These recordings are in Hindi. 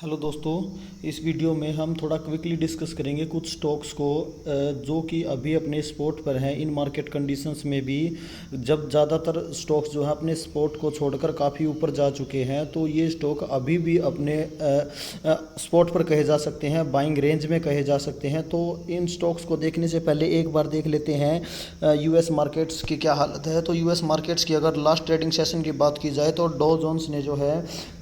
हेलो दोस्तों, इस वीडियो में हम थोड़ा क्विकली डिस्कस करेंगे कुछ स्टॉक्स को जो कि अभी अपने स्पॉट पर हैं इन मार्केट कंडीशंस में भी। जब ज़्यादातर स्टॉक्स जो है अपने स्पॉट को छोड़कर काफ़ी ऊपर जा चुके हैं, तो ये स्टॉक अभी भी अपने स्पॉट पर कहे जा सकते हैं, बाइंग रेंज में कहे जा सकते हैं। तो इन स्टॉक्स को देखने से पहले एक बार देख लेते हैं यूएस मार्केट्स की क्या हालत है। तो यूएस मार्केट्स की अगर लास्ट ट्रेडिंग सेशन की बात की जाए तो डॉ जोन्स ने जो है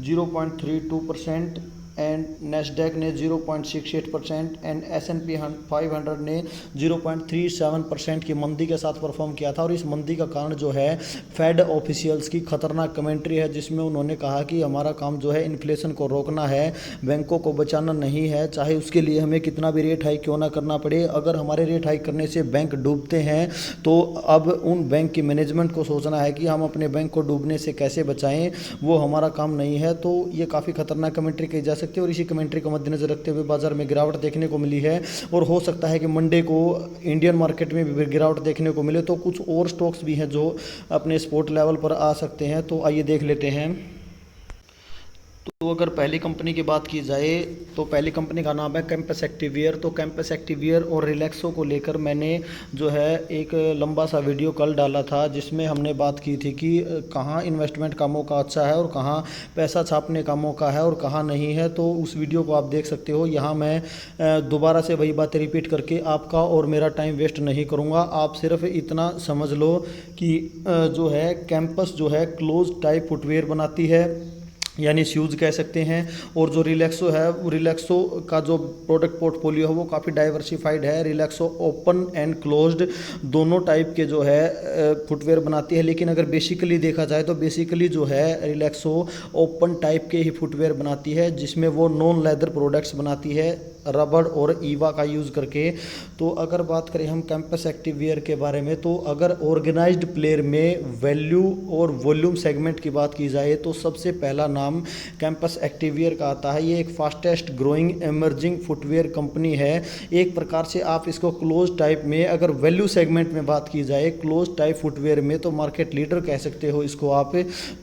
0.32% एंड नेस्डैक ने 0.68% एंड S&P 500 ने 0.37% की मंदी के साथ परफॉर्म किया था। और इस मंदी का कारण जो है फेड ऑफिशियल्स की खतरनाक कमेंट्री है, जिसमें उन्होंने कहा कि हमारा काम जो है इन्फ्लेशन को रोकना है, बैंकों को बचाना नहीं है, चाहे उसके लिए हमें कितना भी रेट हाइक क्यों ना करना पड़े। अगर हमारे रेट हाइक करने से बैंक डूबते हैं तो अब उन बैंक की मैनेजमेंट को सोचना है कि हम अपने बैंक को डूबने से कैसे बचाएं, वो हमारा काम नहीं है। तो ये काफ़ी खतरनाक कमेंट्री कही जा सकती है और इसी कमेंट्री को मद्देनजर रखते हुए बाजार में गिरावट देखने को मिली है। और हो सकता है कि मंडे को इंडियन मार्केट में भी गिरावट देखने को मिले। तो कुछ और स्टॉक्स भी हैं जो अपने स्पोर्ट लेवल पर आ सकते हैं, तो आइए देख लेते हैं। तो अगर पहली कंपनी की बात की जाए तो पहली कंपनी का नाम है कैंपस एक्टिवियर। तो कैंपस एक्टिवियर और रिलैक्सो को लेकर मैंने जो है एक लंबा सा वीडियो कल डाला था, जिसमें हमने बात की थी कि कहाँ इन्वेस्टमेंट का मौका अच्छा है और कहाँ पैसा छापने का मौका है और कहाँ नहीं है। तो उस वीडियो को आप देख सकते हो। यहाँ मैं दोबारा से वही बातें रिपीट करके आपका और मेरा टाइम वेस्ट नहीं करूँगा। आप सिर्फ इतना समझ लो कि जो है कैंपस जो है क्लोज टाइप फुटवेयर बनाती है, यानी शूज़ कह सकते हैं। और जो रिलैक्सो है, रिलैक्सो का जो प्रोडक्ट पोर्टफोलियो है वो काफ़ी डाइवर्सिफाइड है। रिलैक्सो ओपन एंड क्लोज्ड दोनों टाइप के जो है फुटवेयर बनाती है। लेकिन अगर बेसिकली देखा जाए तो बेसिकली जो है रिलैक्सो ओपन टाइप के ही फुटवेयर बनाती है, जिसमें वो नॉन लेदर प्रोडक्ट्स बनाती है रबड़ और ईवा का यूज़ करके। तो अगर बात करें हम कैंपस एक्टिवियर के बारे में, तो अगर ऑर्गेनाइज्ड प्लेयर में वैल्यू और वॉल्यूम सेगमेंट की बात की जाए तो सबसे पहला नाम कैंपस एक्टिवियर का आता है। ये एक fastest growing emerging footwear company है। एक प्रकार से आप इसको क्लोज टाइप में, अगर वैल्यू सेगमेंट में बात की जाए क्लोज टाइप फुटवेयर में, तो मार्केट लीडर कह सकते हो इसको आप।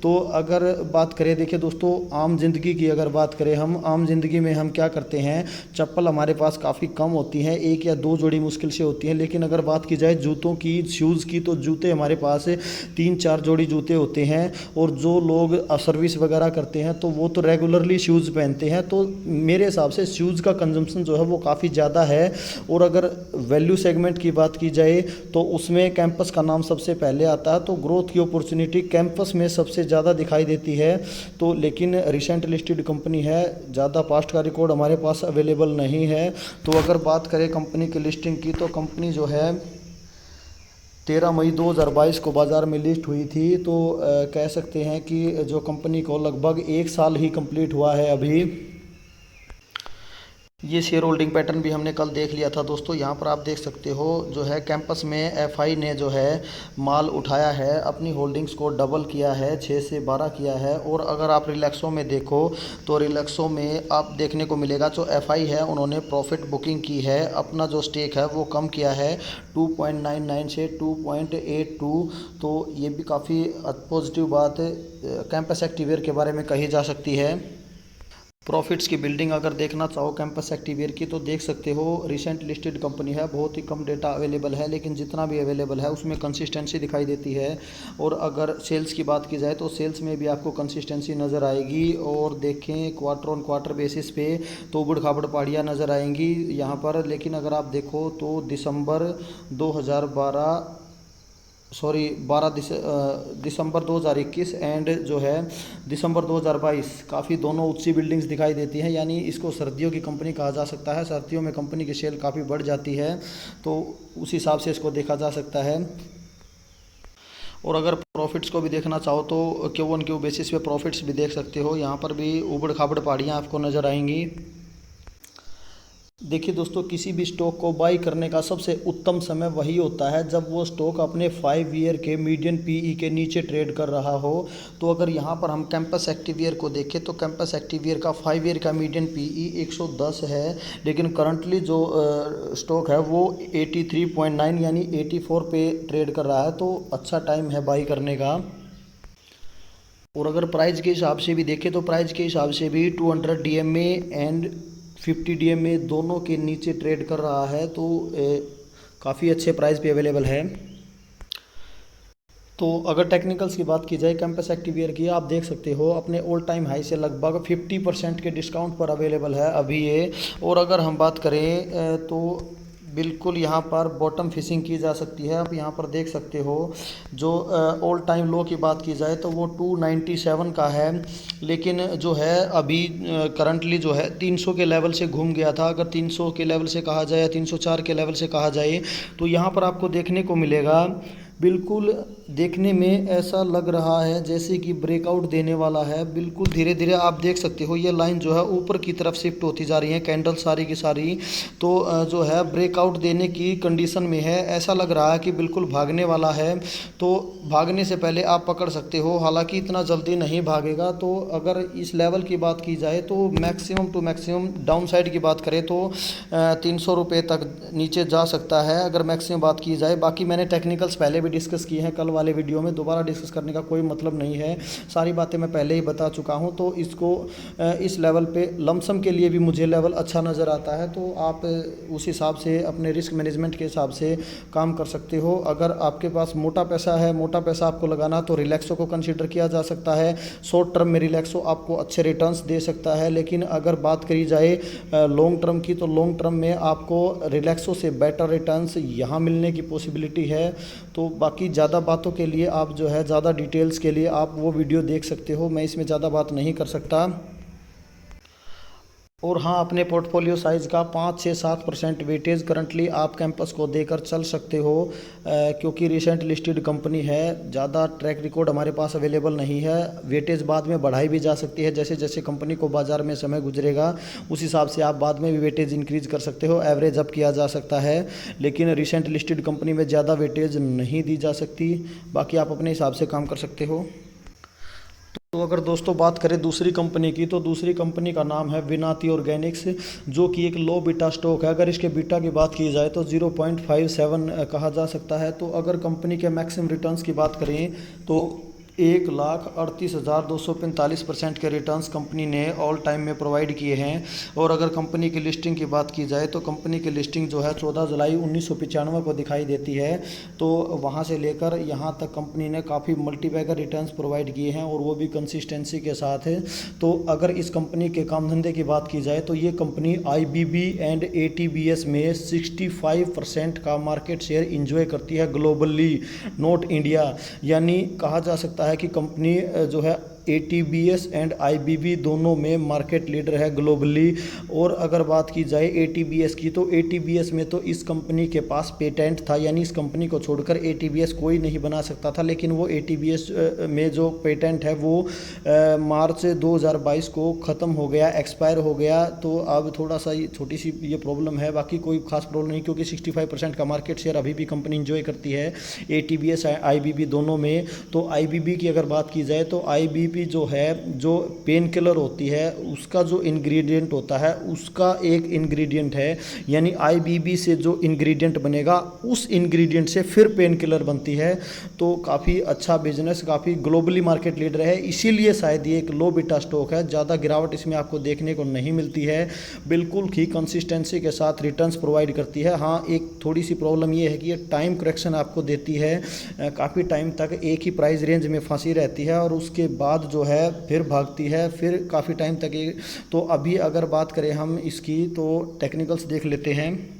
तो अगर बात करें, देखिए दोस्तों, आम जिंदगी की अगर बात करें, हम आम जिंदगी में हम क्या करते हैं, चप्पल हमारे पास काफ़ी कम होती हैं, एक या दो जोड़ी मुश्किल से होती हैं। लेकिन अगर बात की जाए जूतों की, शूज़ की, तो जूते हमारे पास 3-4 जोड़ी जूते होते हैं। और जो लोग सर्विस वगैरह करते हैं तो वो तो रेगुलरली शूज़ पहनते हैं। तो मेरे हिसाब से शूज़ का कंजम्पशन जो है वो काफ़ी ज़्यादा है। और अगर वैल्यू सेगमेंट की बात की जाए तो उसमें कैंपस का नाम सबसे पहले आता है। तो ग्रोथ की अपॉर्चुनिटी कैंपस में सबसे ज़्यादा दिखाई देती है। तो लेकिन रिसेंट लिस्टेड कंपनी है, ज़्यादा पास्ट का रिकॉर्ड हमारे पास अवेलेबल नहीं है। तो अगर बात करें कंपनी की लिस्टिंग की, तो कंपनी जो है 13 मई 2022 को बाज़ार में लिस्ट हुई थी। तो कह सकते हैं कि जो कंपनी को लगभग 1 साल ही कंप्लीट हुआ है अभी। ये शेयर होल्डिंग पैटर्न भी हमने कल देख लिया था दोस्तों। यहाँ पर आप देख सकते हो जो है कैंपस में एफआई ने जो है माल उठाया है, अपनी होल्डिंग्स को डबल किया है, 6 से 12 किया है। और अगर आप रिलैक्सो में देखो तो रिलैक्सो में आप देखने को मिलेगा जो एफआई है उन्होंने प्रॉफिट बुकिंग की है, अपना जो स्टेक है वो कम किया है 2.99 से 2.82। तो ये भी काफ़ी पॉजिटिव बात कैंपस एक्टिवियर के बारे में कही जा सकती है। प्रॉफिट्स की बिल्डिंग अगर देखना चाहो कैंपस एक्टिवियर की, तो देख सकते हो रिसेंट लिस्टेड कंपनी है, बहुत ही कम डेटा अवेलेबल है, लेकिन जितना भी अवेलेबल है उसमें कंसिस्टेंसी दिखाई देती है। और अगर सेल्स की बात की जाए तो सेल्स में भी आपको कंसिस्टेंसी नज़र आएगी। और देखें क्वार्टर ऑन क्वार्टर बेसिस पे तो उबड़ खाबड़ पहाड़ियाँ नज़र आएंगी यहाँ पर। लेकिन अगर आप देखो तो दिसंबर 2021 एंड जो है दिसंबर 2022 काफ़ी दोनों ऊंची बिल्डिंग्स दिखाई देती हैं। यानी इसको सर्दियों की कंपनी कहा जा सकता है। सर्दियों में कंपनी की सेल काफ़ी बढ़ जाती है, तो उस हिसाब से इसको देखा जा सकता है। और अगर प्रॉफिट्स को भी देखना चाहो तो क्यू वन क्यू बेसिस पे प्रॉफिट्स भी देख सकते हो। यहाँ पर भी उबड़ खाबड़ पहाड़ियाँ आपको नज़र आएंगी। देखिए दोस्तों, किसी भी स्टॉक को बाई करने का सबसे उत्तम समय वही होता है जब वो स्टॉक अपने 5 ईयर के मीडियन पीई के नीचे ट्रेड कर रहा हो। तो अगर यहाँ पर हम कैंपस एक्टिवियर को देखें तो कैंपस एक्टिवियर का 5 ईयर का मीडियन पीई 110 है, लेकिन करंटली जो स्टॉक है वो 83.9 यानी 84 पे ट्रेड कर रहा है। तो अच्छा टाइम है बाई करने का। और अगर प्राइस के हिसाब से भी देखें तो प्राइस के हिसाब से भी 200 DMA एंड 50 DMA दोनों के नीचे ट्रेड कर रहा है, तो काफ़ी अच्छे प्राइस पे अवेलेबल है। तो अगर टेक्निकल्स की बात की जाए कैंपस एक्टिवियर की, आप देख सकते हो अपने ऑल टाइम हाई से लगभग 50% के डिस्काउंट पर अवेलेबल है अभी ये। और अगर हम बात करें तो बिल्कुल यहाँ पर बॉटम फिशिंग की जा सकती है। आप यहाँ पर देख सकते हो जो ऑल टाइम लो की बात की जाए तो वो 297 का है, लेकिन जो है अभी करंटली जो है 300 के लेवल से घूम गया था। अगर 300 के लेवल से कहा जाए या 304 के लेवल से कहा जाए तो यहाँ पर आपको देखने को मिलेगा, बिल्कुल देखने में ऐसा लग रहा है जैसे कि ब्रेकआउट देने वाला है। बिल्कुल धीरे धीरे आप देख सकते हो ये लाइन जो है ऊपर की तरफ शिफ्ट होती जा रही है, कैंडल सारी की सारी तो जो है ब्रेकआउट देने की कंडीशन में है। ऐसा लग रहा है कि बिल्कुल भागने वाला है, तो भागने से पहले आप पकड़ सकते हो, हालांकि इतना जल्दी नहीं भागेगा। तो अगर इस लेवल की बात की जाए तो maximum to maximum downside की बात करें तो 300 रुपये तक नीचे जा सकता है अगर मैक्सिमम बात की जाए। बाकी मैंने टेक्निकल्स पहले भी डिस्कस किए हैं कल वाले वीडियो में, दोबारा डिस्कस करने का कोई मतलब नहीं है, सारी बातें मैं पहले ही बता चुका हूं। तो इसको इस लेवल पे लमसम के लिए भी मुझे लेवल अच्छा नज़र आता है, तो आप उस हिसाब से अपने रिस्क मैनेजमेंट के हिसाब से काम कर सकते हो। अगर आपके पास मोटा पैसा है, मोटा पैसा आपको लगाना, तो रिलैक्सो को कंसीडर किया जा सकता है। शॉर्ट टर्म में रिलैक्सो आपको अच्छे रिटर्न्स दे सकता है, लेकिन अगर बात करी जाए लॉन्ग टर्म की तो लॉन्ग टर्म में आपको रिलैक्सो से बेटर रिटर्न्स यहाँ मिलने की पॉसिबिलिटी है। तो बाकी ज़्यादा बातों के लिए आप जो है ज़्यादा डिटेल्स के लिए आप वो वीडियो देख सकते हो, मैं इसमें ज़्यादा बात नहीं कर सकता। और हाँ, अपने पोर्टफोलियो साइज़ का 5 से 7% वेटेज करंटली आप कैंपस को देकर चल सकते हो, क्योंकि रिसेंट लिस्टेड कंपनी है, ज़्यादा ट्रैक रिकॉर्ड हमारे पास अवेलेबल नहीं है। वेटेज बाद में बढ़ाई भी जा सकती है, जैसे जैसे कंपनी को बाज़ार में समय गुजरेगा उस हिसाब से आप बाद में भी वेटेज इंक्रीज़ कर सकते हो, एवरेज अप किया जा सकता है, लेकिन रिसेंट लिस्टेड कंपनी में ज़्यादा वेटेज नहीं दी जा सकती। बाकी आप अपने हिसाब से काम कर सकते हो। तो अगर दोस्तों बात करें दूसरी कंपनी की, तो दूसरी कंपनी का नाम है विनाती ऑर्गेनिक्स, जो कि एक लो बीटा स्टॉक है। अगर इसके बीटा की बात की जाए तो 0.57 कहा जा सकता है। तो अगर कंपनी के मैक्सिमम रिटर्न्स की बात करें तो 1,38,245% के रिटर्न्स कंपनी ने ऑल टाइम में प्रोवाइड किए हैं। और अगर कंपनी की लिस्टिंग की बात की जाए तो कंपनी की लिस्टिंग जो है 14 जुलाई 1995 को दिखाई देती है। तो वहां से लेकर यहां तक कंपनी ने काफ़ी मल्टीबैगर रिटर्न्स प्रोवाइड किए हैं, और वो भी कंसिस्टेंसी के साथ है। तो अगर इस कंपनी के काम धंधे की बात की जाए तो ये कंपनी IBB एंड ATBS में 65% का मार्केट शेयर इंजॉय करती है ग्लोबली, नॉट इंडिया। यानी कहा जा सकता है कि कंपनी जो है ATBS एंड IBB दोनों में मार्केट लीडर है ग्लोबली। और अगर बात की जाए ATBS की, तो ATBS में तो इस कंपनी के पास पेटेंट था, यानी इस कंपनी को छोड़कर ATBS कोई नहीं बना सकता था, लेकिन वो ATBS में जो पेटेंट है वो मार्च 2022 को ख़त्म हो गया, एक्सपायर हो गया। तो अब थोड़ा सा छोटी सी ये प्रॉब्लम है, बाकी कोई खास प्रॉब्लम नहीं, क्योंकि 65% का मार्केट शेयर अभी भी कंपनी इंजॉय करती है ATBS IBB दोनों में। तो IBB की अगर बात की जाए तो IBB जो है, जो पेन किलर होती है उसका जो इंग्रेडिएंट होता है उसका एक इंग्रेडिएंट है, यानी IBB से जो इंग्रेडिएंट बनेगा उस इंग्रेडिएंट से फिर पेन किलर बनती है। तो काफ़ी अच्छा बिजनेस, काफ़ी ग्लोबली मार्केट लीडर है, इसीलिए शायद ये एक लो बीटा स्टॉक है। ज़्यादा गिरावट इसमें आपको देखने को नहीं मिलती है, बिल्कुल ही कंसिस्टेंसी के साथ रिटर्न्स प्रोवाइड करती है। हाँ, एक थोड़ी सी प्रॉब्लम ये है कि ये टाइम करेक्शन आपको देती है, काफ़ी टाइम तक एक ही प्राइस रेंज में फंसी रहती है और उसके बाद जो है फिर भागती है, फिर काफ़ी टाइम तक। तो अभी अगर बात करें हम इसकी, तो टेक्निकल्स देख लेते हैं।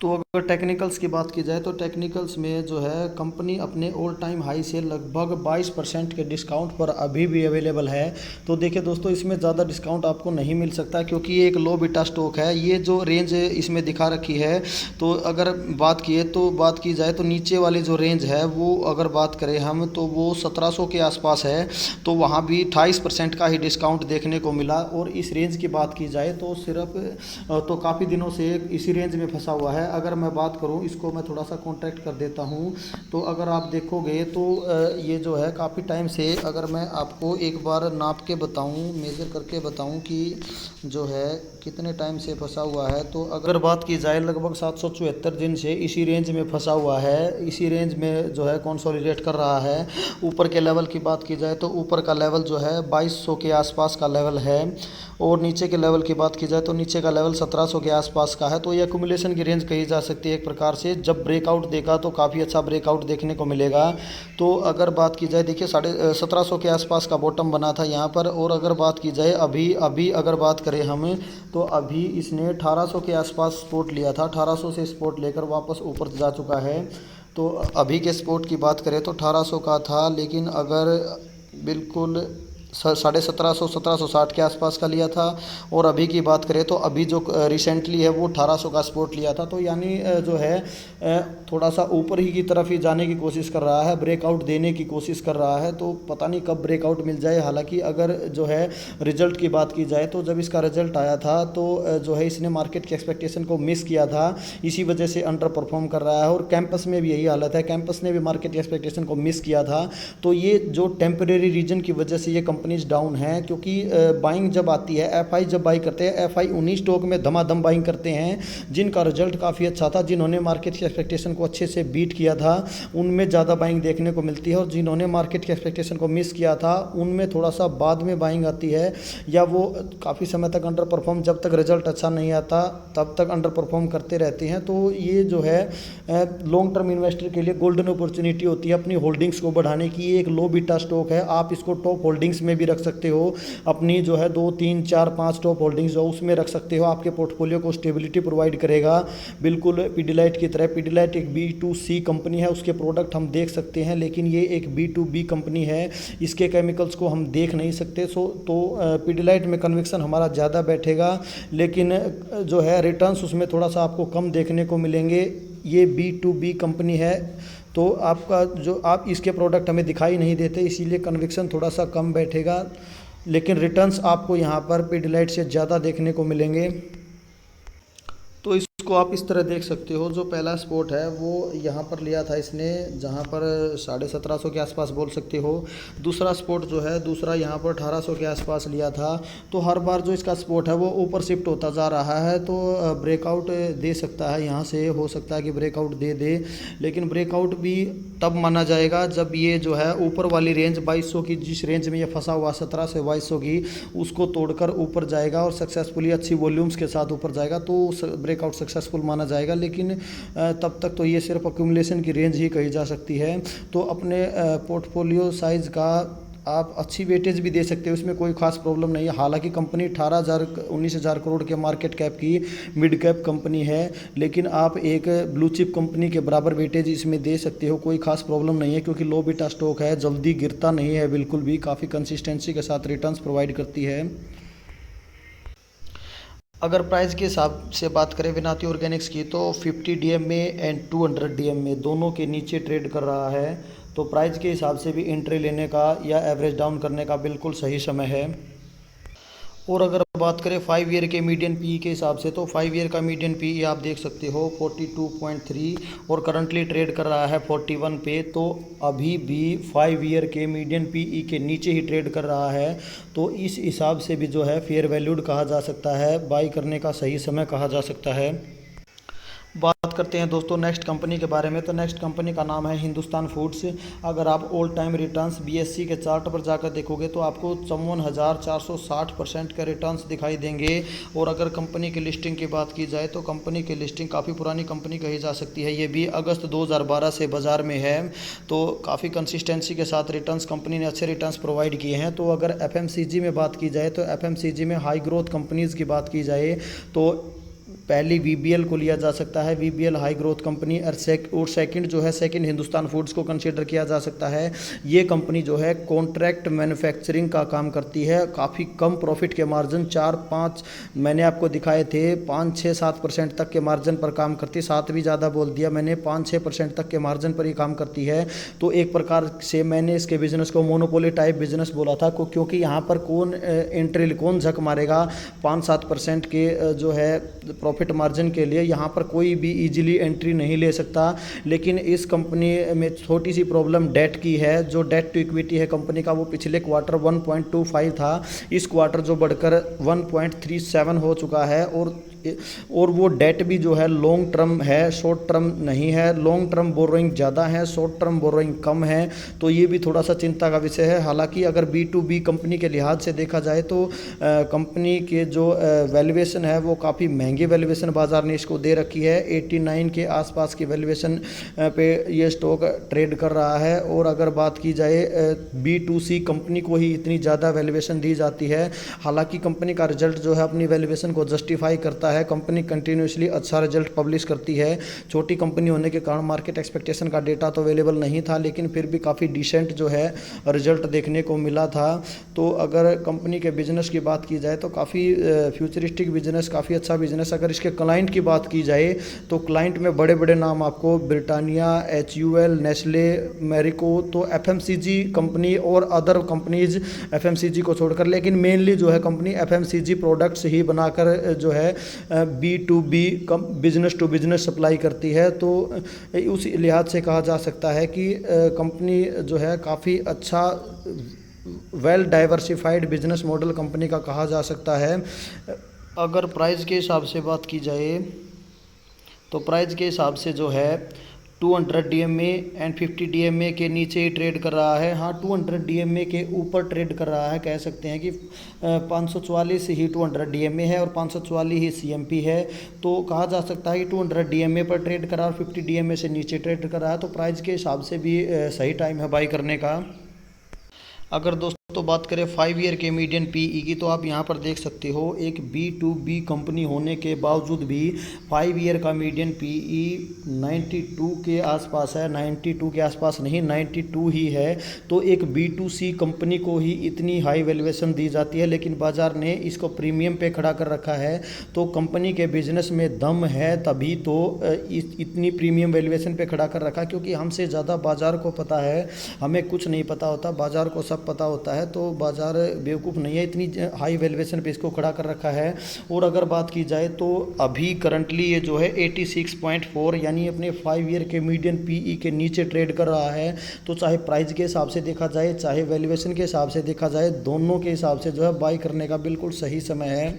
तो अगर टेक्निकल्स की बात की जाए तो टेक्निकल्स में जो है कंपनी अपने ऑल टाइम हाई से लगभग 22% के डिस्काउंट पर अभी भी अवेलेबल है। तो देखिए दोस्तों, इसमें ज़्यादा डिस्काउंट आपको नहीं मिल सकता, क्योंकि ये एक लो बीटा स्टॉक है। ये जो रेंज इसमें दिखा रखी है, तो अगर बात की जाए तो नीचे वाली जो रेंज है वो अगर बात करें हम, तो वो 1700 के आसपास है। तो वहाँ भी 28% का ही डिस्काउंट देखने को मिला। और इस रेंज की बात की जाए तो सिर्फ तो काफ़ी दिनों से इसी रेंज में फंसा हुआ है। अगर मैं बात करूं, इसको मैं थोड़ा सा कॉन्ट्रैक्ट कर देता हूं। तो अगर आप देखोगे तो ये जो है काफ़ी टाइम से, अगर मैं आपको एक बार नाप के बताऊं, मेज़र करके बताऊं कि जो है कितने टाइम से फंसा हुआ है, तो अगर बात की जाए लगभग 774 दिन से इसी रेंज में फंसा हुआ है, इसी रेंज में जो है कंसोलिडेट कर रहा है। ऊपर के लेवल की बात की जाए तो ऊपर का लेवल जो है 2200 के आसपास का लेवल है, और नीचे के लेवल की बात की जाए तो नीचे का लेवल 1700 के आसपास का है। तो ये एक्यूमुलेशन की रेंज कही जा सकती है एक प्रकार से। जब ब्रेकआउट देगा तो काफ़ी अच्छा ब्रेकआउट देखने को मिलेगा। तो अगर बात की जाए, देखिए 1750 के आसपास का बॉटम बना था यहाँ पर, और अगर बात की जाए अभी अभी अगर बात करें हम, तो अभी इसने 1800 के आसपास सपोर्ट लिया था, 1800 से सपोर्ट लेकर वापस ऊपर जा चुका है। तो अभी के सपोर्ट की बात करें तो 1800 का था, लेकिन अगर बिल्कुल 1750 1760 के आसपास का लिया था। और अभी की बात करें तो अभी जो रिसेंटली है वो 1800 का सपोर्ट लिया था। तो यानी जो है थोड़ा सा ऊपर ही की तरफ ही जाने की कोशिश कर रहा है, ब्रेकआउट देने की कोशिश कर रहा है। तो पता नहीं कब ब्रेकआउट मिल जाए। हालांकि अगर जो है रिजल्ट की बात की जाए तो जब इसका रिजल्ट आया था तो जो है इसने मार्केट की एक्सपेक्टेशन को मिस किया था, इसी वजह से अंडर परफॉर्म कर रहा है। और कैंपस में भी यही हालत है, कैंपस ने भी मार्केट की एक्सपेक्टेशन को मिस किया था। तो ये जो टेम्परेरी रीजन की वजह से ये कंपनीज डाउन है, क्योंकि बाइंग जब आती है, एफआई जब बाई करते हैं, एफआई उन्हीं स्टॉक में धमाधम बाइंग करते हैं जिनका रिजल्ट काफ़ी अच्छा था, जिन्होंने मार्केट की एक्सपेक्टेशन को अच्छे से बीट किया था, उनमें ज़्यादा बाइंग देखने को मिलती है। और जिन्होंने मार्केट की एक्सपेक्टेशन को मिस किया था उनमें थोड़ा सा बाद में बाइंग आती है, या वो काफ़ी समय तक अंडर परफॉर्म, जब तक रिजल्ट अच्छा नहीं आता तब तक अंडर परफॉर्म करते रहते हैं। तो ये जो है लॉन्ग टर्म इन्वेस्टर के लिए गोल्डन अपॉर्चुनिटी होती है अपनी होल्डिंग्स को बढ़ाने की। ये एक लो बीटा स्टॉक है, आप इसको टॉप होल्डिंग्स में भी रख सकते हो, अपनी जो है 2 3 4 5 टॉप होल्डिंग्स जो उसमें रख सकते हो। आपके पोर्टफोलियो को स्टेबिलिटी प्रोवाइड करेगा, बिल्कुल पीडीलाइट की तरह। पीडीलाइट एक B2C कंपनी है, उसके प्रोडक्ट हम देख सकते हैं, लेकिन ये एक B2B कंपनी है, इसके केमिकल्स को हम देख नहीं सकते। तो पीडीलाइट में कन्विक्शन हमारा ज़्यादा बैठेगा, लेकिन जो है रिटर्न्स उसमें थोड़ा सा आपको कम देखने को मिलेंगे। ये B2B कंपनी है, तो आपका जो आप इसके प्रोडक्ट हमें दिखाई नहीं देते, इसीलिए कन्विक्शन थोड़ा सा कम बैठेगा, लेकिन रिटर्न्स आपको यहाँ पर पीडीलाइट से ज़्यादा देखने को मिलेंगे। तो इसको आप इस तरह देख सकते हो, जो पहला स्पॉट है वो यहाँ पर लिया था इसने, जहाँ पर 1750 के आसपास बोल सकते हो। दूसरा स्पॉट जो है, दूसरा यहाँ पर 1800 के आसपास लिया था। तो हर बार जो इसका स्पॉट है वो ऊपर शिफ्ट होता जा रहा है, तो ब्रेकआउट दे सकता है, यहाँ से हो सकता है कि ब्रेकआउट दे दे, लेकिन ब्रेकआउट भी तब माना जाएगा जब ये जो है ऊपर वाली रेंज 2200 की, जिस रेंज में ये फंसा हुआ 17 से 2200 की, उसको तोड़कर ऊपर जाएगा और सक्सेसफुली अच्छी वॉल्यूम्स के साथ ऊपर जाएगा, तो ब्रेकआउट सक्सेसफुल माना जाएगा। लेकिन तब तक तो ये सिर्फ अक्यूमुलेशन की रेंज ही कही जा सकती है। तो अपने पोर्टफोलियो साइज़ का आप अच्छी वेटेज भी दे सकते हो, इसमें कोई खास प्रॉब्लम नहीं है। हालांकि कंपनी 19,000 करोड़ के मार्केट कैप की मिड कैप कंपनी है, लेकिन आप एक ब्लू चिप कंपनी के बराबर वेटेज इसमें दे सकते हो, कोई खास प्रॉब्लम नहीं है, क्योंकि लो बीटा स्टॉक है, जल्दी गिरता नहीं है बिल्कुल भी, काफ़ी कंसिस्टेंसी के साथ रिटर्न्स प्रोवाइड करती है। अगर प्राइस के हिसाब से बात करें विनाती ऑर्गेनिक्स की, तो 50 DM में एंड 200 DM में दोनों के नीचे ट्रेड कर रहा है। तो प्राइस के हिसाब से भी एंट्री लेने का या एवरेज डाउन करने का बिल्कुल सही समय है। और अगर बात करें 5 ईयर के मीडियन पी के हिसाब से, तो 5 ईयर का मीडियन पी आप देख सकते हो 42.3, और करंटली ट्रेड कर रहा है 41 पे। तो अभी भी 5 ईयर के मीडियन पी के नीचे ही ट्रेड कर रहा है। तो इस हिसाब से भी जो है फेयर वैल्यूड कहा जा सकता है, बाई करने का सही समय कहा जा सकता है। बात करते हैं दोस्तों नेक्स्ट कंपनी के बारे में। तो नेक्स्ट कंपनी का नाम है हिंदुस्तान फूड्स। अगर आप ऑल टाइम रिटर्न्स BSE के चार्ट पर जाकर देखोगे तो आपको 54,460% के रिटर्न्स दिखाई देंगे। और अगर कंपनी की लिस्टिंग की बात की जाए तो कंपनी की लिस्टिंग काफ़ी पुरानी कंपनी कही जा सकती है, ये भी अगस्त 2012 से बाज़ार में है। तो काफ़ी कंसिस्टेंसी के साथ रिटर्न्स कंपनी ने अच्छे रिटर्न्स प्रोवाइड किए हैं। तो अगर FMCG में बात की जाए तो FMCG में हाई ग्रोथ कंपनीज़ की बात की जाए तो पहली VBL को लिया जा सकता है, VBL हाई ग्रोथ कंपनी। और सेकंड जो है, सेकंड हिंदुस्तान फूड्स को कंसीडर किया जा सकता है। ये कंपनी जो है कॉन्ट्रैक्ट मैन्युफैक्चरिंग का काम करती है, काफ़ी कम प्रॉफिट के मार्जिन 4-5 मैंने आपको दिखाए थे, 5-6-7% तक के मार्जिन पर काम करती है, 7 भी ज़्यादा बोल दिया मैंने, 5-6% तक के मार्जिन पर ही काम करती है। तो एक प्रकार से मैंने इसके बिज़नेस को मोनोपोली टाइप बिजनेस बोला था, क्योंकि यहाँ पर कौन एंट्री, कौन झक मारेगा 5-7% के जो है प्रॉफिट मार्जिन के लिए यहाँ पर कोई भी इजीली एंट्री नहीं ले सकता। लेकिन इस कंपनी में छोटी सी प्रॉब्लम डेट की है। जो डेट टू इक्विटी है कंपनी का वो पिछले क्वार्टर 1.25 था, इस क्वार्टर जो बढ़कर 1.37 हो चुका है। और वो डेट भी जो है लॉन्ग टर्म है, शॉर्ट टर्म नहीं है। लॉन्ग टर्म बोरोइंग ज़्यादा है, शॉर्ट टर्म बोरोइंग कम है, तो ये भी थोड़ा सा चिंता का विषय है। हालांकि अगर B2B कंपनी के लिहाज से देखा जाए तो कंपनी के जो वैल्यूएशन है वो काफ़ी महंगी वैल्यूएशन बाज़ार ने इसको दे रखी है। 89 के आसपास की वैल्यूएशन पे ये स्टॉक ट्रेड कर रहा है। और अगर बात की जाए B2C कंपनी को ही इतनी ज़्यादा वैल्यूएशन दी जाती है। हालांकि कंपनी का रिजल्ट जो है अपनी वैल्यूएशन को जस्टिफाई करता है। कंपनी कंटिन्यूसली अच्छा रिजल्ट पब्लिश करती है। छोटी कंपनी होने के कारण मार्केट एक्सपेक्टेशन का डेटा तो अवेलेबल नहीं था, लेकिन फिर भी काफ़ी डिसेंट जो है रिजल्ट देखने को मिला था। तो अगर कंपनी के बिजनेस की बात की जाए तो काफ़ी फ्यूचरिस्टिक बिजनेस, काफ़ी अच्छा बिजनेस। अगर इसके क्लाइंट की बात की जाए तो क्लाइंट में बड़े बड़े नाम आपको ब्रिटानिया, HUL, नेस्ले, मैरिको, तो FMCG कंपनी और अदर कंपनीज FMCG को छोड़कर, लेकिन मेनली जो है कंपनी FMCG प्रोडक्ट्स ही बनाकर जो है B2B business to business supply करती है। तो उस लिहाज से कहा जा सकता है कि कंपनी जो है काफ़ी अच्छा well diversified business model company का कहा जा सकता है। अगर प्राइस के हिसाब से बात की जाए तो प्राइस के हिसाब से जो है 200 DMA एंड 50 DMA के नीचे ही ट्रेड कर रहा है। हाँ, 200 DMA के ऊपर ट्रेड कर रहा है। कह सकते हैं कि 544 ही 200 DMA है और 544 ही CMP है। तो कहा जा सकता है कि 200 DMA पर ट्रेड कर रहा है और 50 DMA से नीचे ट्रेड कर रहा है। तो प्राइस के हिसाब से भी सही टाइम है बाई करने का। अगर दोस्तों बात करें 5 ईयर के मीडियन PE की, तो आप यहाँ पर देख सकते हो एक B2B कंपनी होने के बावजूद भी 5 ईयर का मीडियन PE 92 के आसपास है। 92 के आसपास नहीं, 92 ही है। तो एक B2C कंपनी को ही इतनी हाई वैल्यूएशन दी जाती है, लेकिन बाज़ार ने इसको प्रीमियम पे खड़ा कर रखा है। तो कंपनी के बिजनेस में दम है, तभी तो इतनी प्रीमियम वैल्यूएशन पे खड़ा कर रखा, क्योंकि हमसे ज़्यादा बाज़ार को पता है। हमें कुछ नहीं पता होता, बाज़ार को सब पता होता है। तो बाज़ार बेवकूफ़ नहीं है, इतनी हाई वैल्यूएशन पे इसको खड़ा कर रखा है। और अगर बात की जाए तो अभी करंटली ये जो है 86.4 यानी अपने 5 ईयर के मीडियन PE के नीचे ट्रेड कर रहा है। तो चाहे प्राइस के हिसाब से देखा जाए, चाहे वैल्यूएशन के हिसाब से देखा जाए, दोनों के हिसाब से जो है बाई करने का बिल्कुल सही समय है।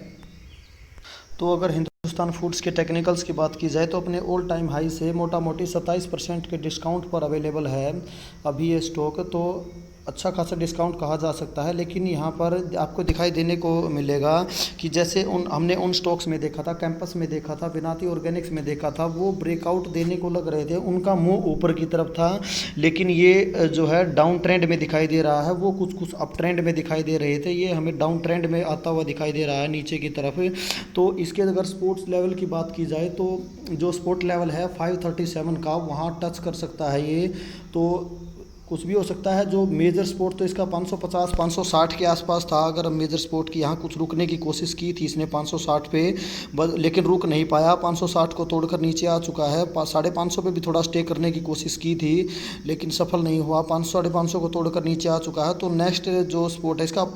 तो अगर हिंदुस्तान फूड्स के टेक्निकल्स की बात की जाए तो अपने ऑल टाइम हाई से मोटा मोटी 27% के डिस्काउंट पर अवेलेबल है अभी ये स्टॉक। तो अच्छा खासा डिस्काउंट कहा जा सकता है। लेकिन यहाँ पर आपको दिखाई देने को मिलेगा कि जैसे हमने उन स्टॉक्स में देखा था, कैंपस में देखा था, विनाती ऑर्गेनिक्स में देखा था, वो ब्रेकआउट देने को लग रहे थे, उनका मुंह ऊपर की तरफ था। लेकिन ये जो है डाउन ट्रेंड में दिखाई दे रहा है, वो कुछ अप ट्रेंड में दिखाई दे रहे थे, ये हमें डाउन ट्रेंड में आता हुआ दिखाई दे रहा है नीचे की तरफ। तो इसके अगर स्पोर्ट्स लेवल की बात की जाए तो जो स्पोर्ट लेवल है 537 का, वहाँ टच कर सकता है ये। तो कुछ भी हो सकता है। जो मेजर स्पोर्ट तो इसका 550 560 के आसपास था। अगर मेजर स्पोर्ट की यहाँ कुछ रुकने की कोशिश की थी इसने 560 पे, लेकिन रुक नहीं पाया। 560 को तोड़कर नीचे आ चुका है। 550 पे भी थोड़ा स्टे करने की कोशिश की थी, लेकिन सफल नहीं हुआ। 500 550 को तोड़कर नीचे आ चुका है। तो नेक्स्ट जो स्पोर्ट है इसका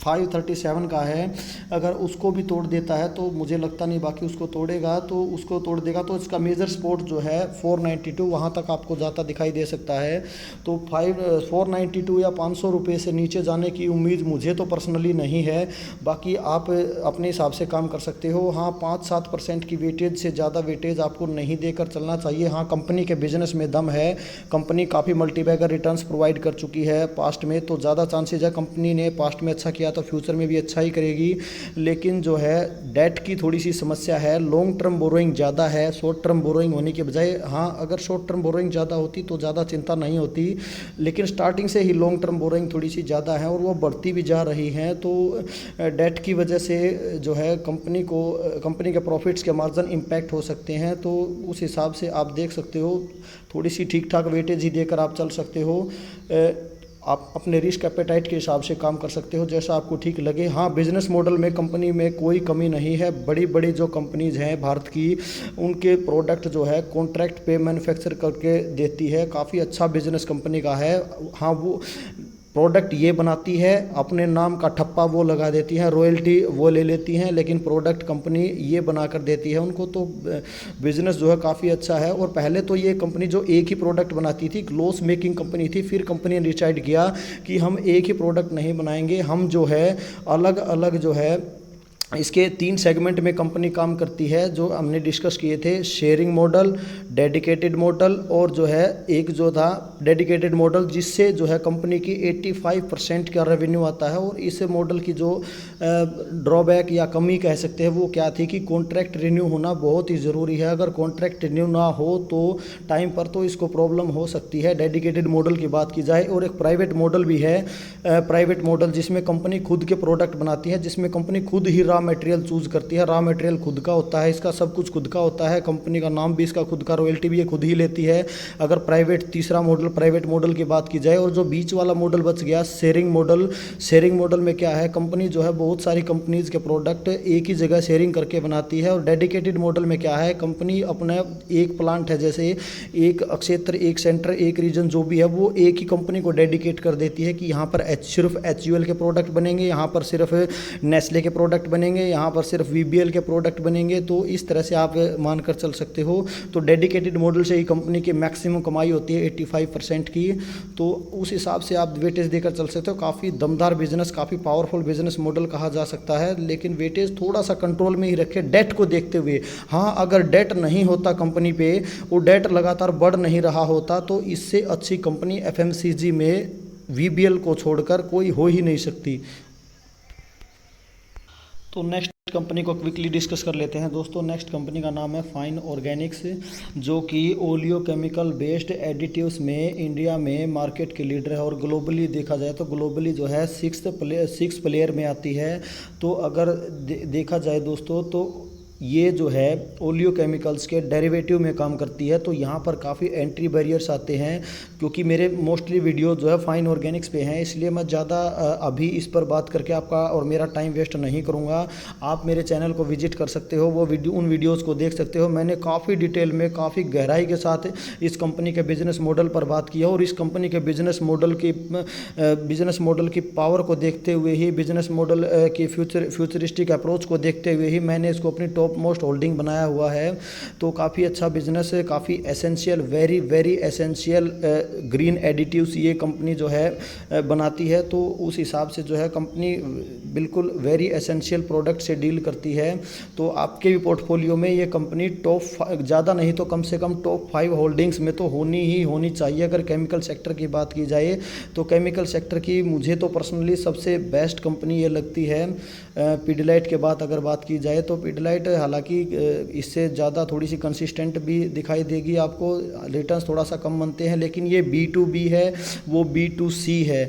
537 का है। अगर उसको भी तोड़ देता है तो मुझे लगता नहीं, बाकी उसको तोड़ेगा तो उसको तोड़ देगा तो इसका मेजर स्पोर्ट जो है 492 वहाँ तक आपको जाता दिखाई दे सकता है। तो 492 या 500 रुपये से नीचे जाने की उम्मीद मुझे तो पर्सनली नहीं है। बाकी आप अपने हिसाब से काम कर सकते हो। हाँ, 5-7% की वेटेज से ज़्यादा वेटेज आपको नहीं देकर चलना चाहिए। हाँ, कंपनी के बिजनेस में दम है, कंपनी काफ़ी मल्टीबैगर रिटर्न्स प्रोवाइड कर चुकी है पास्ट में, तो ज़्यादा चांसेज है कंपनी ने पास्ट में अच्छा किया तो फ्यूचर में भी अच्छा ही करेगी। लेकिन जो है डेट की थोड़ी सी समस्या है, लॉन्ग टर्म बोरोइंग ज़्यादा है शॉर्ट टर्म बोरोइंग होने के बजाय। हाँ, अगर शॉर्ट टर्म बोरोइंग ज़्यादा होती तो ज़्यादा चिंता नहीं होती, लेकिन स्टार्टिंग से ही लॉन्ग टर्म बोरोइंग थोड़ी सी ज़्यादा है और वो बढ़ती भी जा रही है। तो डेट की वजह से जो है कंपनी के प्रॉफिट्स के मार्जिन इम्पैक्ट हो सकते हैं। तो उस हिसाब से आप देख सकते हो, थोड़ी सी ठीक ठाक वेटेज ही देकर आप चल सकते हो। आप अपने रिस्क एपेटाइट के हिसाब से काम कर सकते हो, जैसा आपको ठीक लगे। हाँ, बिजनेस मॉडल में कंपनी में कोई कमी नहीं है। बड़ी बड़ी जो कंपनीज़ हैं भारत की, उनके प्रोडक्ट जो है कॉन्ट्रैक्ट पे मैन्युफैक्चर करके देती है। काफ़ी अच्छा बिजनेस कंपनी का है। हाँ, वो प्रोडक्ट ये बनाती है, अपने नाम का ठप्पा वो लगा देती है, रॉयल्टी वो ले लेती हैं, लेकिन प्रोडक्ट कंपनी ये बना कर देती है उनको। तो बिज़नेस जो है काफ़ी अच्छा है। और पहले तो ये कंपनी जो एक ही प्रोडक्ट बनाती थी, लॉस मेकिंग कंपनी थी, फिर कंपनी ने डिसाइड किया कि हम एक ही प्रोडक्ट नहीं बनाएंगे, हम जो है अलग अलग जो है इसके 3 सेगमेंट में कंपनी काम करती है, जो हमने डिस्कस किए थे, शेयरिंग मॉडल, डेडिकेटेड मॉडल, और जो है एक जो था डेडिकेटेड मॉडल, जिससे जो है कंपनी की 85% का रेवेन्यू आता है। और इस मॉडल की जो ड्रॉबैक या कमी कह सकते हैं वो क्या थी कि कॉन्ट्रैक्ट रिन्यू होना बहुत ही ज़रूरी है। अगर कॉन्ट्रैक्ट रिन्यू ना हो तो टाइम पर तो इसको प्रॉब्लम हो सकती है। डेडिकेटेड मॉडल की बात की जाए, और एक प्राइवेट मॉडल भी है, प्राइवेट मॉडल जिसमें कंपनी खुद के प्रोडक्ट बनाती है, जिसमें कंपनी खुद ही रॉ मटेरियल चूज करती है। रॉ मटेरियल खुद का होता है, इसका सब कुछ खुद का होता है, कंपनी का नाम भी इसका खुद का, रॉयल्टी भी ये खुद ही लेती है। अगर तीसरा मॉडल प्राइवेट मॉडल की बात की जाए। और जो बीच वाला मॉडल बच गया शेयरिंग मॉडल, शेयरिंग मॉडल में क्या है, कंपनी जो है बहुत सारी कंपनीज के प्रोडक्ट एक ही जगह शेयरिंग करके बनाती है। और डेडिकेटेड मॉडल में क्या है, कंपनी अपना एक प्लांट है, जैसे एक क्षेत्र, एक सेंटर, एक रीजन जो भी है, वो एक ही कंपनी को डेडिकेट कर देती है कि यहाँ पर सिर्फ HUL के प्रोडक्ट बनेंगे, यहाँ पर सिर्फ नेस्ले के प्रोडक्ट बनेंगे, यहाँ पर सिर्फ VBL के प्रोडक्ट बनेंगे। तो इस तरह से आप मानकर चल सकते हो। तो डेडिकेटेड मॉडल से ही कंपनी की मैक्सिमम कमाई होती है 85% की। तो उस हिसाब से आप वेटेज देकर चल सकते हो। काफ़ी दमदार बिजनेस, काफ़ी पावरफुल बिजनेस मॉडल कहा जा सकता है, लेकिन वेटेज थोड़ा सा कंट्रोल में ही रखे, डेट को देखते हुए। हाँ, अगर डेट नहीं होता कंपनी पे, वो डेट लगातार बढ़ नहीं रहा होता, तो इससे अच्छी कंपनी FMCG में VBL को छोड़कर कोई हो ही नहीं सकती। तो नेक्स्ट कंपनी को क्विकली डिस्कस कर लेते हैं दोस्तों। नेक्स्ट कंपनी का नाम है फाइन ऑर्गेनिक्स, जो कि ओलियो केमिकल बेस्ड एडिटिव्स में इंडिया में मार्केट के लीडर है। और ग्लोबली देखा जाए तो ग्लोबली जो है 6th प्लेयर में आती है। तो अगर देखा जाए दोस्तों, तो ये जो है ओलियो केमिकल्स के डेरिवेटिव में काम करती है। तो यहाँ पर काफ़ी एंट्री बैरियर्स आते हैं, क्योंकि मेरे मोस्टली वीडियो जो है फाइन ऑर्गेनिक्स पे हैं, इसलिए मैं ज़्यादा अभी इस पर बात करके आपका और मेरा टाइम वेस्ट नहीं करूँगा। आप मेरे चैनल को विजिट कर सकते हो, वो उन वीडियोज़ को देख सकते हो। मैंने काफ़ी डिटेल में, काफ़ी गहराई के साथ इस कंपनी के बिजनेस मॉडल पर बात की है। और इस कंपनी के बिजनेस मॉडल की पावर को देखते हुए ही, बिजनेस मॉडल की फ्यूचरिस्टिक अप्रोच को देखते हुए ही मैंने इसको अपनी टॉप मोस्ट होल्डिंग बनाया हुआ है। तो काफ़ी अच्छा बिजनेस है, काफ़ी essential, very very essential green additives ये कंपनी जो है बनाती है। तो उस हिसाब से जो है कंपनी बिल्कुल वेरी एसेंशियल प्रोडक्ट से डील करती है। तो आपके भी पोर्टफोलियो में ये कंपनी टॉप, ज़्यादा नहीं तो कम से कम टॉप 5 होल्डिंग्स में तो होनी चाहिए। अगर केमिकल सेक्टर की बात की जाए, तो केमिकल सेक्टर की मुझे तो पर्सनली सबसे बेस्ट कंपनी ये लगती है। पिडिलाइट के बाद अगर बात की जाए, तो पिडिलाइट हालांकि इससे ज़्यादा थोड़ी सी कंसिस्टेंट भी दिखाई देगी आपको, रिटर्न्स थोड़ा सा कम बनते हैं, लेकिन ये B2B है, वो B2C है।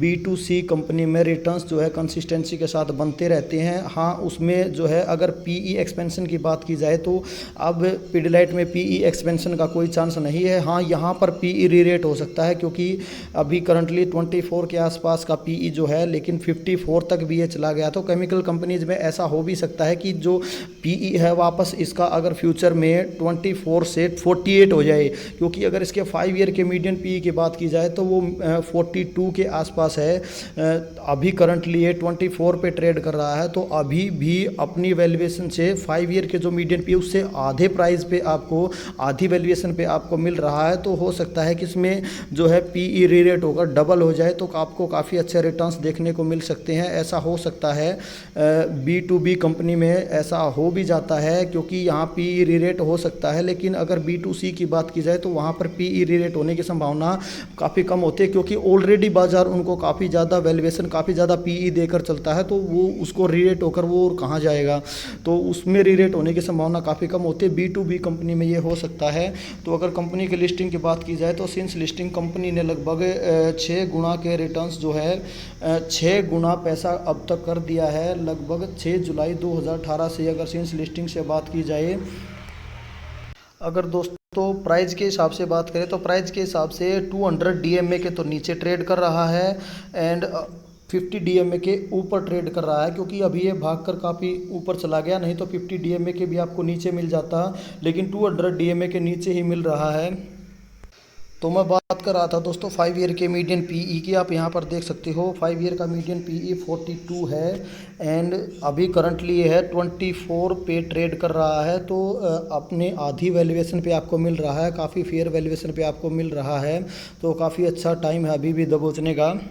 B2C कंपनी में रिटर्न्स जो है कंसिस्टेंसी के साथ बनते रहते हैं। हाँ, उसमें जो है अगर PE एक्सपेंशन की बात की जाए, तो अब पिडिलाइट में PE एक्सपेंशन का कोई चांस नहीं है। हाँ, यहाँ पर PE री-रेट हो सकता है, क्योंकि अभी करंटली 24 के आसपास का PE जो है, लेकिन 54 तक भी ये चला गया। तो केमिकल कंपनीज में ऐसा हो भी सकता है कि जो PE है वापस इसका अगर फ्यूचर में 24 से 48 हो जाए, क्योंकि अगर इसके 5 ईयर के मीडियन PE की बात की जाए तो वो 42 के आसपास है। अभी करंटली ये 24 पे ट्रेड कर रहा है। तो अभी भी अपनी वैल्यूएशन से 5 ईयर के जो मीडियन PE उससे आधे प्राइस पे आपको, आधी वैल्यूएशन पे आपको मिल रहा है। तो हो सकता है कि इसमें जो है PE री-रेट होकर डबल हो जाए, तो आपको काफ़ी अच्छे रिटर्न्स देखने को मिल सकते हैं। ऐसा हो सकता है B2B कंपनी में ऐसा हो भी जाता है, क्योंकि यहाँ PE री-रेट हो सकता है। लेकिन अगर B2C की बात की जाए, तो वहाँ पर PE री-रेट होने की संभावना काफ़ी कम होती है, क्योंकि ऑलरेडी बाजार उनको काफ़ी ज़्यादा वैल्यूएशन, काफ़ी ज़्यादा PE देकर चलता है। तो वो उसको री-रेट होकर वो कहाँ जाएगा, तो उसमें री-रेट होने की संभावना काफ़ी कम होती है। B2B कंपनी में ये हो सकता है। तो अगर कंपनी की लिस्टिंग की बात की जाए, तो सिंस लिस्टिंग कंपनी ने लगभग 6 गुना के रिटर्न्स जो है 6 गुना पैसा अब तक कर दिया है। लगभग 6 जुलाई 2018 से अगर सिंस लिस्टिंग से बात की जाए, अगर दोस्तों प्राइस के हिसाब से बात करें, तो प्राइस के हिसाब से 200 DMA के तो नीचे ट्रेड कर रहा है, एंड 50 DMA के ऊपर ट्रेड कर रहा है, क्योंकि अभी ये भागकर काफ़ी ऊपर चला गया। नहीं तो 50 DMA के भी आपको नीचे मिल जाता, लेकिन 200 DMA के नीचे ही मिल रहा है। तो मैं बात कर रहा था दोस्तों 5 ईयर के मीडियन पीई की। आप यहाँ पर देख सकते हो 5 ईयर का मीडियन पीई 42 है एंड अभी करंटली ये है 24 पे ट्रेड कर रहा है। तो अपने आधी वैल्यूएशन पे आपको मिल रहा है, काफ़ी फेयर वैल्यूएशन पे आपको मिल रहा है। तो काफ़ी अच्छा टाइम है अभी भी दबोचने का।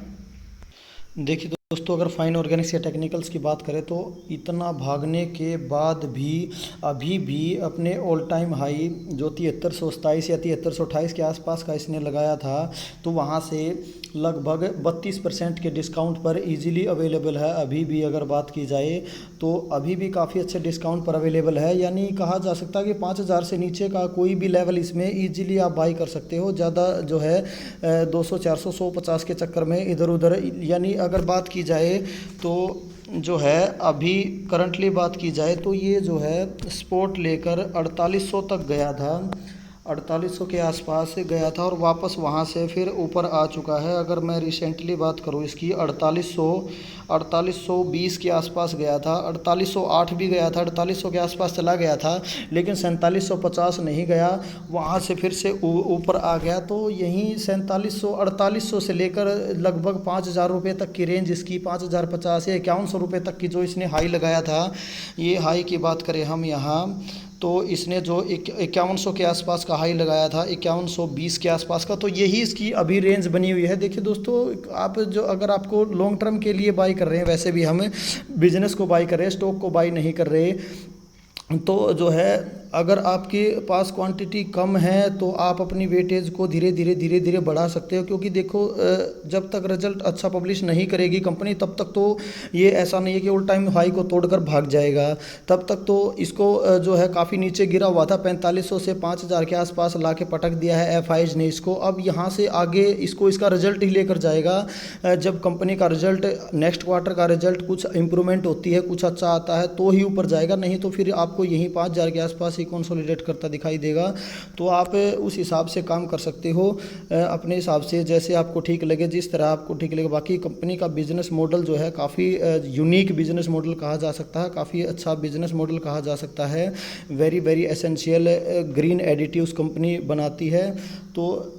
देखिए दोस्तों, अगर फाइन ऑर्गेनिक्स या टेक्निकल्स की बात करें तो इतना भागने के बाद भी अभी भी अपने ऑल टाइम हाई जो 7327 या 7328 के आसपास का इसने लगाया था, तो वहाँ से लगभग 32% के डिस्काउंट पर इजीली अवेलेबल है। अभी भी अगर बात की जाए तो अभी भी काफ़ी अच्छे डिस्काउंट पर अवेलेबल है। यानी कहा जा सकता है कि 5000 से नीचे का कोई भी लेवल इसमें इजीली आप बाई कर सकते हो। ज़्यादा जो है 200 400 150 के चक्कर में इधर उधर, यानी अगर बात की जाए तो जो है अभी करंटली बात की जाए तो ये जो है स्पोर्ट लेकर 4800 तक गया था, 4800 के आसपास से गया था और वापस वहाँ से फिर ऊपर आ चुका है। अगर मैं रिसेंटली बात करूँ इसकी 4820 के आसपास गया था, 4808 भी गया था, 4800 के आसपास चला गया था, लेकिन 4750 नहीं गया, वहाँ से फिर से ऊपर आ गया। तो यहीं 4700 4800 से लेकर लगभग 5000 रुपये तक की रेंज इसकी, 5050 या 5100 रुपये तक की जो इसने हाई लगाया था। ये हाई की बात करें हम यहाँ तो इसने जो 5100 के आसपास का हाई लगाया था, 5120 के आसपास का, तो यही इसकी अभी रेंज बनी हुई है। देखिए दोस्तों, आप जो अगर आपको लॉन्ग टर्म के लिए बाई कर रहे हैं, वैसे भी हम बिजनेस को बाई कर रहे हैं, स्टॉक को बाई नहीं कर रहे, तो जो है अगर आपके पास क्वांटिटी कम है तो आप अपनी वेटेज को धीरे धीरे बढ़ा सकते हो। क्योंकि देखो, जब तक रिजल्ट अच्छा पब्लिश नहीं करेगी कंपनी तब तक तो ये ऐसा नहीं है कि ऑल टाइम हाई को तोड़कर भाग जाएगा। तब तक तो इसको जो है काफ़ी नीचे गिरा हुआ था, 4500 से 5000 के आसपास ला के पटक दिया है एफआईज ने इसको। अब यहाँ से आगे इसको इसका रिजल्ट ही लेकर जाएगा। जब कंपनी का रिजल्ट, नेक्स्ट क्वार्टर का रिजल्ट कुछ इंप्रूवमेंट होती है, कुछ अच्छा आता है तो ही ऊपर जाएगा, नहीं तो फिर आपको यहीं 5000 के आसपास ही कंसोलिडेट करता दिखाई देगा। तो आप उस हिसाब से काम कर सकते हो, अपने हिसाब से जैसे आपको ठीक लगे, जिस तरह आपको ठीक लगे। बाकी कंपनी का बिजनेस मॉडल जो है काफ़ी यूनिक बिजनेस मॉडल कहा जा सकता है, काफ़ी अच्छा बिजनेस मॉडल कहा जा सकता है। Very very essential green additives company बनाती है। तो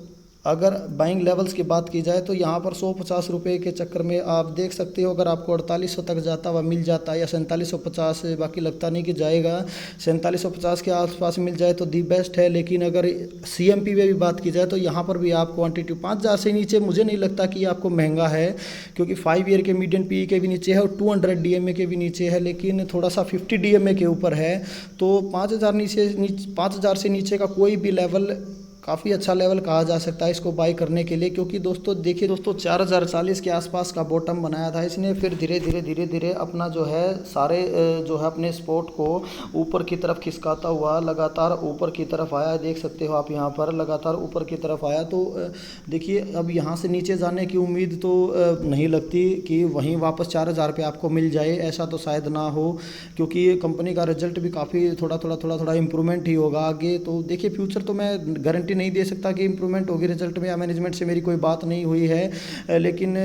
अगर बाइंग लेवल्स की बात की जाए तो यहाँ पर 150 रुपये के चक्कर में आप देख सकते हो, अगर आपको 4800 तक जाता हुआ मिल जाता है या 4750, बाकी लगता नहीं कि जाएगा, 4750 के आसपास मिल जाए तो दी बेस्ट है। लेकिन अगर CMP में भी बात की जाए तो यहाँ पर भी आप क्वांटिटी 5000 से नीचे मुझे नहीं लगता कि आपको महंगा है, क्योंकि 5 ईयर के मीडियन PE के भी नीचे है और 200 DMA के भी नीचे है, लेकिन थोड़ा सा 50 DMA के ऊपर है। तो 5000 से नीचे का कोई भी लेवल काफ़ी अच्छा लेवल कहा जा सकता है इसको बाई करने के लिए। क्योंकि दोस्तों देखिए दोस्तों, 4040 के आसपास का बॉटम बनाया था इसने, फिर धीरे धीरे अपना जो है सारे जो है अपने स्पोर्ट को ऊपर की तरफ खिसकाता हुआ लगातार ऊपर की तरफ आया। देख सकते हो आप यहाँ पर लगातार ऊपर की तरफ आया। तो देखिए अब यहाँ से नीचे जाने की उम्मीद तो नहीं लगती कि वहीं वापस 4000 पे आपको मिल जाए, ऐसा तो शायद ना हो, क्योंकि कंपनी का रिजल्ट भी काफ़ी थोड़ा इंप्रूवमेंट ही होगा आगे। तो देखिए फ्यूचर तो मैं गारंटी नहीं दे सकता कि इंप्रूवमेंट होगी रिजल्ट में, या मैनेजमेंट से मेरी कोई बात नहीं हुई है, लेकिन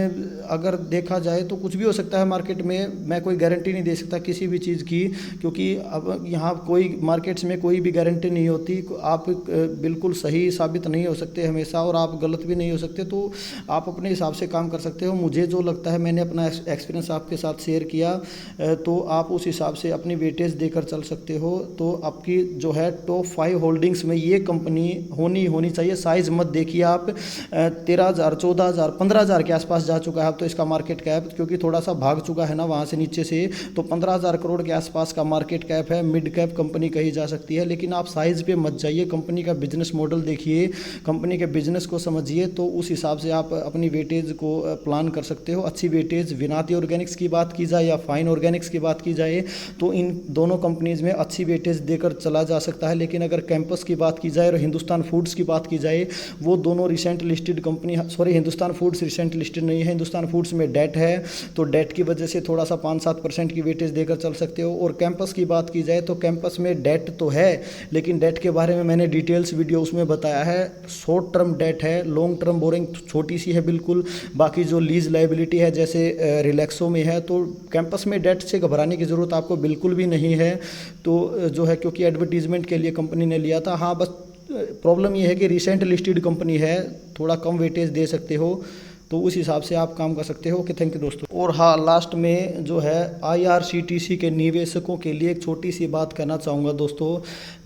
अगर देखा जाए तो कुछ भी हो सकता है मार्केट में। मैं कोई गारंटी नहीं दे सकता किसी भी चीज़ की, क्योंकि अब यहाँ कोई मार्केट्स में कोई भी गारंटी नहीं होती। आप बिल्कुल सही साबित नहीं हो सकते हमेशा और आप गलत भी नहीं हो सकते। तो आप अपने हिसाब से काम कर सकते हो। मुझे जो लगता है, मैंने अपना एक्सपीरियंस आपके साथ शेयर किया, तो आप उस हिसाब से अपनी वेटेज देकर चल सकते हो। तो आपकी जो है टॉप 5 होल्डिंग्स में ये कंपनी होनी चाहिए। साइज़ मत देखिए आप, 13,000 14,000 15,000 के आसपास जा चुका है अब तो इसका मार्केट कैप, क्योंकि थोड़ा सा भाग चुका है ना वहाँ से नीचे से। तो 15,000 करोड़ के आसपास का मार्केट कैप है, मिड कैप कंपनी कही जा सकती है। लेकिन आप साइज़ पे मत जाइए, कंपनी का बिजनेस मॉडल देखिए, कंपनी के बिजनेस को समझिए, तो उस हिसाब से आप अपनी वेटेज को प्लान कर सकते हो। अच्छी वेटेज विनाती ऑर्गेनिक्स की बात की जाए या फाइन ऑर्गेनिक्स की बात की जाए तो इन दोनों कंपनीज़ में अच्छी वेटेज देकर चला जा सकता है। लेकिन अगर कैंपस की बात की जाए और हिंदुस्तान फूड्स की बात की जाए, वो दोनों recent listed company, sorry Hindustan foods recent listed नहीं है, हिंदुस्तान फूड्स में डेट है, तो डेट की वजह से थोड़ा सा 5-7% की वेटेज देकर चल सकते हो। और कैंपस की बात की जाए तो कैंपस में डेट तो है, लेकिन डेट के बारे में मैंने डिटेल्स वीडियो उसमें बताया है। शॉर्ट टर्म डेट है, लॉन्ग टर्म बोरिंग छोटी सी है बिल्कुल। बाकी जो लीज लाइबिलिटी है जैसे रिलैक्सो में है, तो कैंपस में डेट से घबराने की ज़रूरत आपको बिल्कुल भी नहीं है। तो जो है, क्योंकि एडवर्टीजमेंट के लिए कंपनी ने लिया था। हाँ, बस प्रॉब्लम ये है कि रिसेंट लिस्टेड कंपनी है, थोड़ा कम वेटेज दे सकते हो, तो उस हिसाब से आप काम कर सकते हो। ओके, थैंक यू दोस्तों। और हाँ, लास्ट में जो है IRCTC के निवेशकों के लिए एक छोटी सी बात कहना चाहूँगा दोस्तों।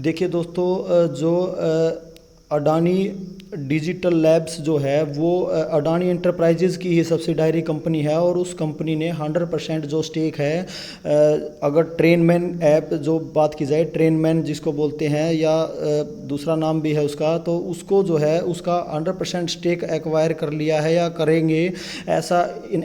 देखिए दोस्तों, जो अडानी डिजिटल लैब्स जो है वो अडानी एंटरप्राइजेज़ की ही सब्सिडायरी कंपनी है, और उस कंपनी ने 100% जो स्टेक है, अगर ट्रेनमैन ऐप जो बात की जाए, ट्रेनमैन जिसको बोलते हैं या दूसरा नाम भी है उसका, तो उसको जो है उसका 100% स्टेक एक्वायर कर लिया है या करेंगे, ऐसा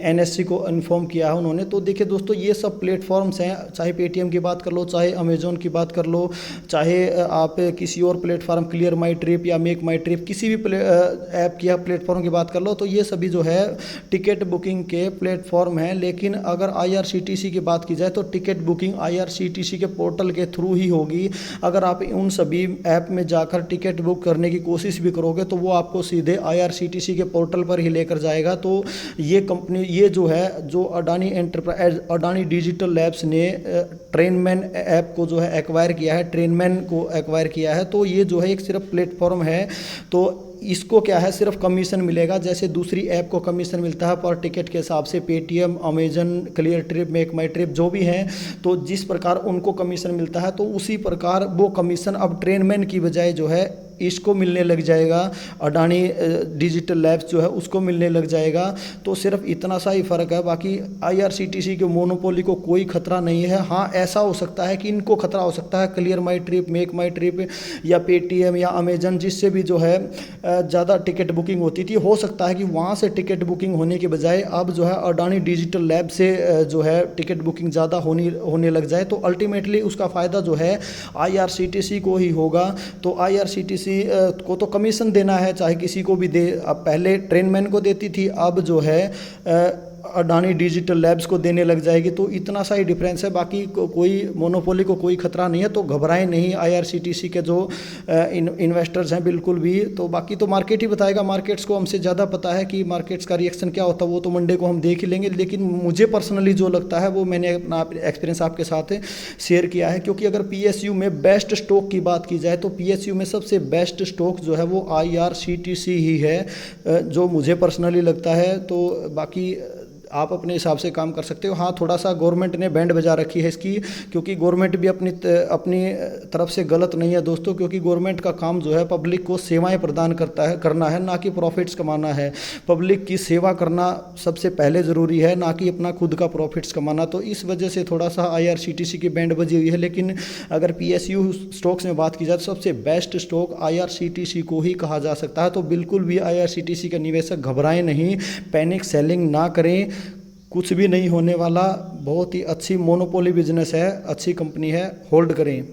NSE को इन्फॉर्म किया है उन्होंने। तो देखिए दोस्तों, ये सब प्लेटफॉर्म्स हैं, चाहे पेटीएम की बात कर लो, चाहे अमेजोन की बात कर लो, चाहे आप किसी और प्लेटफॉर्म क्लियर माई ट्रिप या मेक माई ट्रिप, किसी भी ऐप की या प्लेटफॉर्म की बात कर लो, तो ये सभी जो है टिकट बुकिंग के प्लेटफॉर्म हैं। लेकिन अगर IRCTC की बात की जाए तो टिकट बुकिंग IRCTC के पोर्टल के थ्रू ही होगी। अगर आप उन सभी ऐप में जाकर टिकट बुक करने की कोशिश भी करोगे तो वो आपको सीधे IRCTC के पोर्टल पर ही लेकर जाएगा। तो ये कंपनी, ये जो है, जो अडानी डिजिटल लैब्स ने ट्रेनमैन ऐप को जो है एक्वायर किया है, ट्रेनमैन को एक्वायर किया है, तो ये जो है एक सिर्फ प्लेटफॉर्म है। तो इसको क्या है, सिर्फ कमीशन मिलेगा, जैसे दूसरी ऐप को कमीशन मिलता है पर टिकट के हिसाब से, Paytm, Amazon, Cleartrip, MakeMyTrip जो भी हैं, तो जिस प्रकार उनको कमीशन मिलता है, तो उसी प्रकार वो कमीशन अब ट्रेनमैन की बजाय जो है इसको मिलने लग जाएगा, अडानी डिजिटल लैब्स जो है उसको मिलने लग जाएगा। तो सिर्फ इतना सा ही फ़र्क है, बाकी IRCTC के मोनोपोली को कोई खतरा नहीं है। हाँ, ऐसा हो सकता है कि इनको खतरा हो सकता है, clear my trip, make my trip या पेटीएम या अमेजन, जिससे भी जो है ज़्यादा टिकट बुकिंग होती थी, हो सकता है कि वहाँ से टिकट बुकिंग होने के बजाय अब जो है अडानी डिजिटल लैब से जो है टिकट बुकिंग ज़्यादा होने लग जाए, तो अल्टीमेटली उसका फ़ायदा जो है IRCTC को ही होगा। तो IRCTC को तो कमीशन देना है, चाहे किसी को भी दे। अब पहले ट्रेनमैन को देती थी, अब जो है अडानी डिजिटल लैब्स को देने लग जाएगी। तो इतना सा ही डिफरेंस है, बाकी कोई मोनोपोली को कोई खतरा नहीं है। तो घबराएं नहीं IRCTC के जो इन्वेस्टर्स हैं बिल्कुल भी। तो बाकी तो मार्केट ही बताएगा, मार्केट्स को हमसे ज़्यादा पता है कि मार्केट्स का रिएक्शन क्या होता है, वो तो मंडे को हम देख ही लेंगे। लेकिन मुझे पर्सनली जो लगता है वो मैंने अपना एक्सपीरियंस आपके साथ शेयर किया है, क्योंकि अगर PSU में बेस्ट स्टॉक की बात की जाए तो PSU में सबसे बेस्ट स्टॉक जो है वो IRCTC ही है, जो मुझे पर्सनली लगता है। तो बाकी आप अपने हिसाब से काम कर सकते हो। हाँ, थोड़ा सा गवर्नमेंट ने बैंड बजा रखी है इसकी, क्योंकि गवर्नमेंट भी अपनी तरफ से गलत नहीं है दोस्तों, क्योंकि गवर्नमेंट का काम जो है पब्लिक को सेवाएं प्रदान करना है, ना कि प्रॉफिट्स कमाना है। पब्लिक की सेवा करना सबसे पहले ज़रूरी है, ना कि अपना खुद का प्रॉफिट्स कमाना। तो इस वजह से थोड़ा सा IRCTC की बैंड बजी हुई है। लेकिन अगर PSU स्टॉक्स में बात की जाए तो सबसे बेस्ट स्टॉक IRCTC को ही कहा जा सकता है। तो बिल्कुल भी IRCTC के निवेशक घबराएं नहीं, पैनिक सेलिंग ना करें, कुछ भी नहीं होने वाला। बहुत ही अच्छी मोनोपोली बिजनेस है, अच्छी कंपनी है, होल्ड करें।